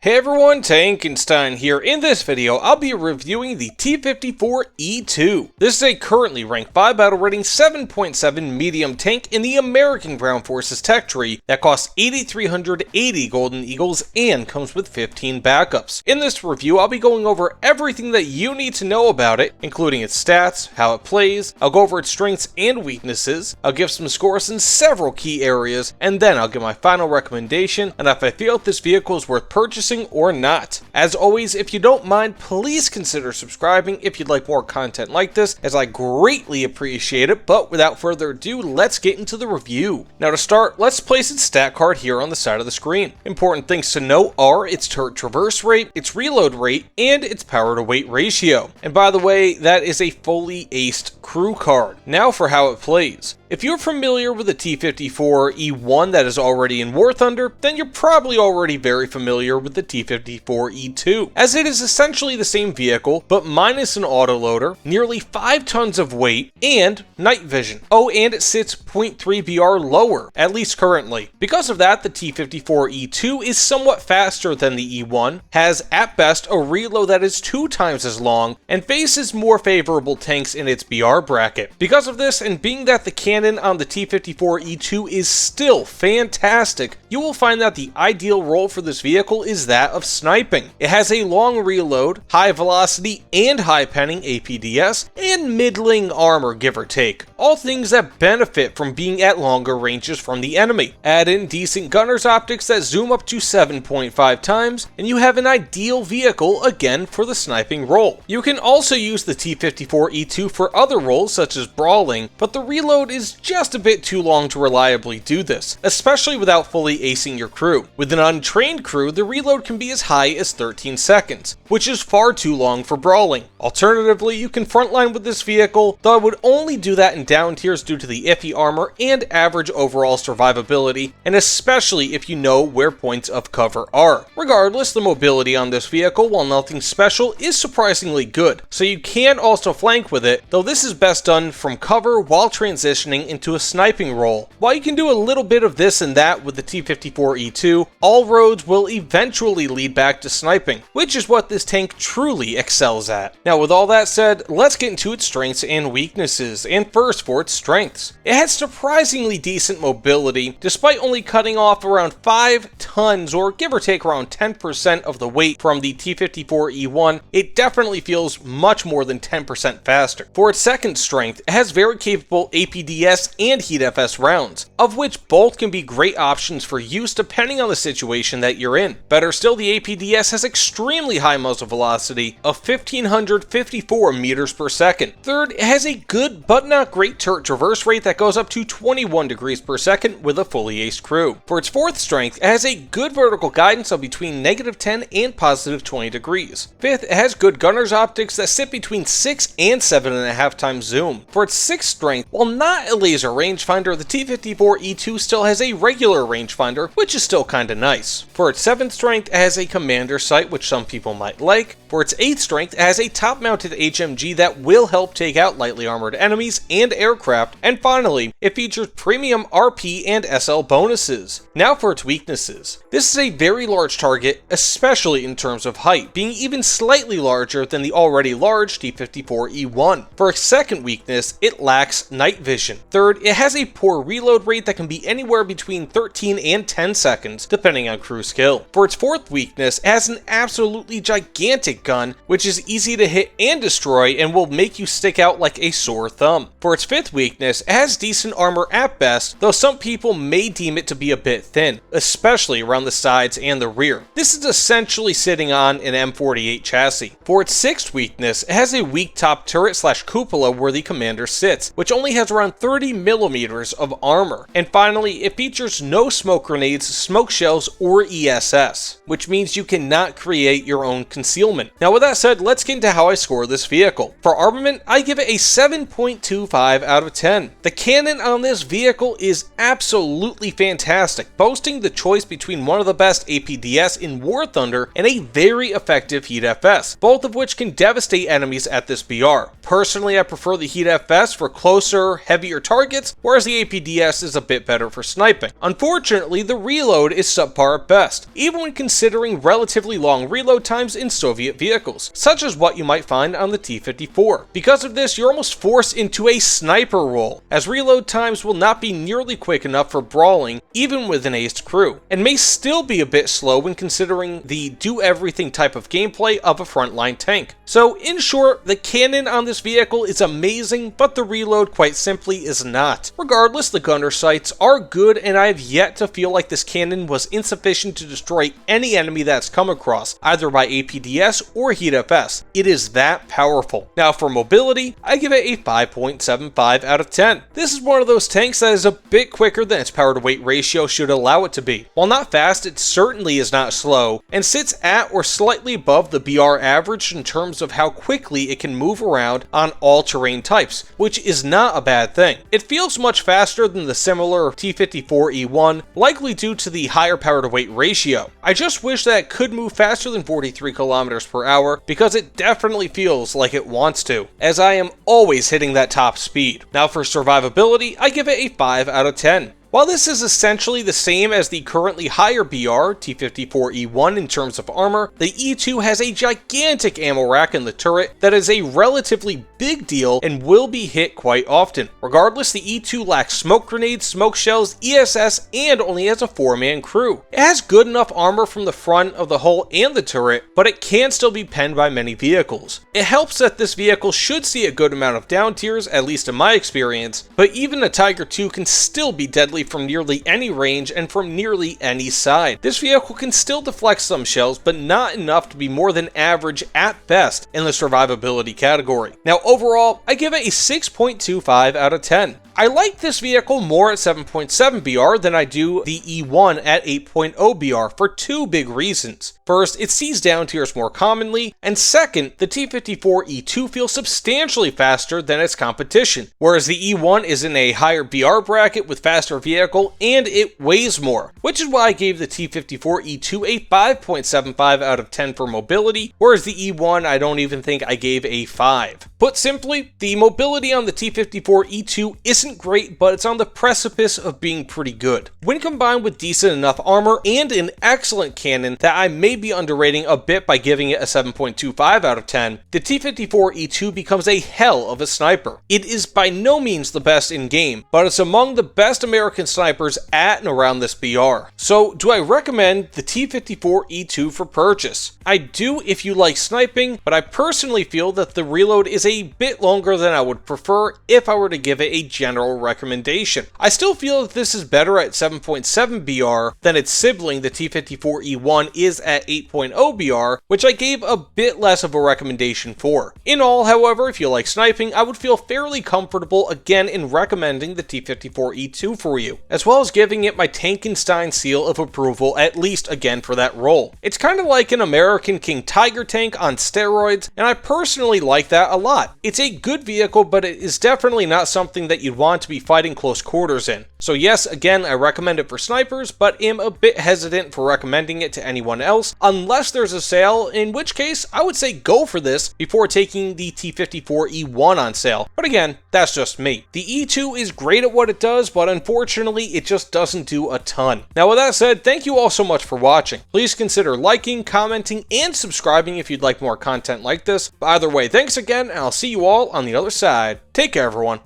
Hey everyone, Tankenstein here. In this video, I'll be reviewing the T54E2. This is a currently ranked 5 battle rating 7.7 medium tank in the American Ground Forces tech tree that costs 8,380 Golden Eagles and comes with 15 backups. In this review, I'll be going over everything that you need to know about it, including its stats, how it plays, I'll go over its strengths and weaknesses, I'll give some scores in several key areas, and then I'll give my final recommendation and if I feel this vehicle is worth purchasing or not. As always, if you don't mind, please consider subscribing if you'd like more content like this, as I greatly appreciate it. But without further ado, let's get into the review. Now to start, let's place its stat card here on the side of the screen. Important things to note are its turret traverse rate, its reload rate, and its power to weight ratio. And by the way, that is a fully aced crew card. Now for how it plays. If you're familiar with the T54E1 that is already in Warthunder, then you're probably already very familiar with the T54E2, as it is essentially the same vehicle, but minus an autoloader, nearly 5 tons of weight, and night vision. Oh, and it sits 0.3 BR lower, at least currently. Because of that, the T54E2 is somewhat faster than the E1, has at best a reload that is 2 times as long, and faces more favorable tanks in its BR bracket. Because of this, and being that the cannon on the T54E2 is still fantastic, you will find that the ideal role for this vehicle is that of sniping. It has a long reload, high velocity and high penning APDS, and middling armor, give or take. All things that benefit from being at longer ranges from the enemy. Add in decent gunner's optics that zoom up to 7.5 times, and you have an ideal vehicle again for the sniping role. You can also use the T54E2 for other roles such as brawling, but the reload is just a bit too long to reliably do this, especially without fully acing your crew. With an untrained crew, the reload can be as high as 13 seconds, which is far too long for brawling. Alternatively, you can frontline with this vehicle, though I would only do that in down tiers due to the iffy armor and average overall survivability, and especially if you know where points of cover are. Regardless, the mobility on this vehicle, while nothing special, is surprisingly good, so you can also flank with it, though this is best done from cover while transitioning into a sniping role. While you can do a little bit of this and that with the T54E2, all roads will eventually lead back to sniping, which is what this tank truly excels at. Now with all that said, let's get into its strengths and weaknesses, and first for its strengths. It has surprisingly decent mobility, despite only cutting off around 5 tons or give or take around 10% of the weight from the T54E1, it definitely feels much more than 10% faster. For its second strength, it has very capable APDS and Heat FS rounds, of which both can be great options for use depending on the situation that you're in. Better still, the APDS has extremely high muzzle velocity of 1554 meters per second. Third, it has a good but not great turret traverse rate that goes up to 21 degrees per second with a fully aced crew. For its fourth strength, it has a good vertical guidance of between -10 and +20 degrees. Fifth, it has good gunner's optics that sit between 6 and 7.5 times zoom. For its sixth strength, while not a laser rangefinder, the T54E2 still has a regular rangefinder, which is still kinda nice. For its seventh strength, it has a commander sight, which some people might like. For its eighth strength, it has a top-mounted HMG that will help take out lightly armored enemies and aircraft, and finally, it features premium RP and SL bonuses. Now for its weaknesses. This is a very large target, especially in terms of height, being even slightly larger than the already large T54E1. For its second weakness, it lacks night vision. Third, it has a poor reload rate that can be anywhere between 13 and 10 seconds, depending on crew skill. For its fourth weakness, it has an absolutely gigantic gun, which is easy to hit and destroy and will make you stick out like a sore thumb. For its fifth weakness, it has decent armor at best, though some people may deem it to be a bit thin, especially around the sides and the rear. This is essentially sitting on an M48 chassis. For its sixth weakness, it has a weak top turret / cupola where the commander sits, which only has around 30 millimeters of armor. And finally, it features no smoke grenades, smoke shells, or ESS, which means you cannot create your own concealment. Now with that said, let's get into how I score this vehicle. For armament, I give it a 7.25 out of 10. The cannon on this vehicle is absolutely fantastic, boasting the choice between one of the best APDS in Warthunder and a very effective Heat FS, both of which can devastate enemies at this BR. Personally, I prefer the Heat FS for closer, heavier your targets, whereas the APDS is a bit better for sniping. Unfortunately, the reload is subpar at best, even when considering relatively long reload times in Soviet vehicles, such as what you might find on the T54. Because of this, you're almost forced into a sniper role, as reload times will not be nearly quick enough for brawling, even with an aced crew, and may still be a bit slow when considering the do-everything type of gameplay of a frontline tank. So in short, the cannon on this vehicle is amazing, but the reload quite simply is not. Regardless, the gunner sights are good, and I have yet to feel like this cannon was insufficient to destroy any enemy that's come across, either by APDS or Heat FS. It is that powerful. Now for mobility, I give it a 5.75 out of 10. This is one of those tanks that is a bit quicker than its power to weight ratio should allow it to be. While not fast, it certainly is not slow, and sits at or slightly above the BR average in terms of how quickly it can move around on all terrain types, which is not a bad thing. It feels much faster than the similar T54E1, likely due to the higher power to weight ratio. I just wish that it could move faster than 43 kilometers per hour, because it definitely feels like it wants to, as I am always hitting that top speed. Now for survivability, I give it a 5 out of 10. While this is essentially the same as the currently higher BR, T54E1 in terms of armor, the E2 has a gigantic ammo rack in the turret that is a relatively big deal and will be hit quite often. Regardless, the E2 lacks smoke grenades, smoke shells, ESS, and only has a 4-man crew. It has good enough armor from the front of the hull and the turret, but it can still be penned by many vehicles. It helps that this vehicle should see a good amount of down tiers, at least in my experience, but even a Tiger II can still be deadly from nearly any range and from nearly any side. This vehicle can still deflect some shells, but not enough to be more than average at best in the survivability category. Now overall, I give it a 6.25 out of 10. I like this vehicle more at 7.7 BR than I do the E1 at 8.0 BR for two big reasons. First, it sees down tiers more commonly, and second, the T54E2 feels substantially faster than its competition, whereas the E1 is in a higher BR bracket with faster vehicle and it weighs more, which is why I gave the T54E2 a 5.75 out of 10 for mobility, whereas the E1 I don't even think I gave a 5. Put simply, the mobility on the T54E2 isn't great, but it's on the precipice of being pretty good. When combined with decent enough armor and an excellent cannon that I may be underrating a bit by giving it a 7.25 out of 10, the T54E2 becomes a hell of a sniper. It is by no means the best in game, but it's among the best American snipers at and around this BR. So do I recommend the T54E2 for purchase? I do if you like sniping, but I personally feel that the reload is a bit longer than I would prefer if I were to give it a general recommendation. I still feel that this is better at 7.7 BR than its sibling, the T54E1 is at 8.0 BR, which I gave a bit less of a recommendation for. In all, however, if you like sniping, I would feel fairly comfortable again in recommending the T54E2 for you, as well as giving it my Tankenstein seal of approval, at least again for that role. It's kind of like an American King Tiger tank on steroids, and I personally like that a lot. It's a good vehicle, but it is definitely not something that you'd want to be fighting close quarters in. So yes, again, I recommend it for snipers, but am a bit hesitant for recommending it to anyone else, unless there's a sale, in which case I would say go for this before taking the T54E1 on sale. But again, that's just me. The E2 is great at what it does, but unfortunately it just doesn't do a ton. Now with that said, thank you all so much for watching. Please consider liking, commenting, and subscribing if you'd like more content like this. But either way, thanks again, and I'll see you all on the other side. Take care, everyone.